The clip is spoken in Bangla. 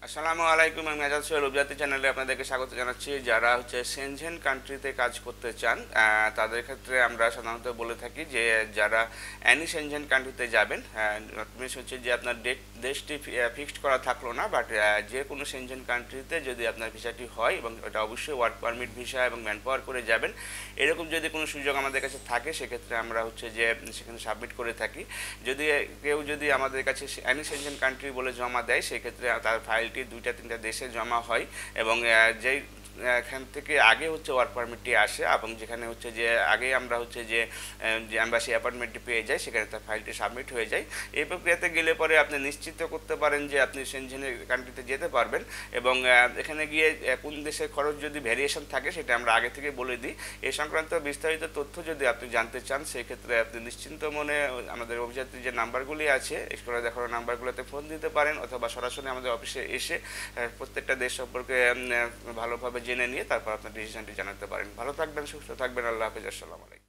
আসসালামু আলাইকুম। আমি আজাদ সোহেল উপজাতি চ্যানেলে আপনাদেরকে স্বাগত জানাচ্ছি। যারা হচ্ছে সেনজেন কান্ট্রিতে কাজ করতে চান তাদের ক্ষেত্রে আমরা সাধারণত বলে থাকি যে যারা অ্যানি সেনজেন কান্ট্রিতে যাবেন, মিনস হচ্ছে যে আপনার দেশটি ফিক্সড করা থাকলো না, বাট যে কোনো সেনজেন কান্ট্রিতে যদি আপনার ভিসাটি হয় এবং এটা অবশ্যই ওয়ার্ক পারমিট ভিসা এবং ম্যান পাওয়ার করে যাবেন, এরকম যদি কোনো সুযোগ আমাদের কাছে থাকে সেক্ষেত্রে আমরা হচ্ছে যে সেখানে সাবমিট করে থাকি। যদি কেউ যদি আমাদের কাছে অ্যানি সেনজেন কান্ট্রি বলে জমা দেয় সেক্ষেত্রে তার ফাইলটি দুইটা তিনটা দেশে জমা হয় এবং যেই এখান থেকে আগে হচ্ছে ওয়ার্ক পারমিটটি আসে এবং যেখানে হচ্ছে যে আগে আমরা হচ্ছে যে যে অ্যাম্বাসি অ্যাপয়েন্টমেন্টটি পেয়ে যাই সেখানে তার ফাইলটি সাবমিট হয়ে যায়। এই প্রক্রিয়াতে গেলে পরে আপনি নিশ্চিত করতে পারেন যে আপনি সেনজেনের কান্ট্রিতে যেতে পারবেন এবং এখানে গিয়ে কোন দেশের খরচ যদি ভ্যারিয়েশন থাকে সেটা আমরা আগে থেকে বলে দিই। এই সংক্রান্ত বিস্তারিত তথ্য যদি আপনি জানতে চান সেক্ষেত্রে আপনি নিশ্চিন্ত মনে আমাদের অভিযাত্রী যে নাম্বারগুলি আছে স্ক্রিনে দেখানো নাম্বারগুলোতে ফোন দিতে পারেন অথবা সরাসরি আমাদের অফিসে এসে প্রত্যেকটা দেশ সম্পর্কে ভালোভাবে জেনে নিয়ে তারপর আপনার ডিসিশনটি জানাতে পারেন। ভালো থাকবেন, সুস্থ থাকবেন। আল্লাহ হাফেজ। আসসালামু আলাইকুম।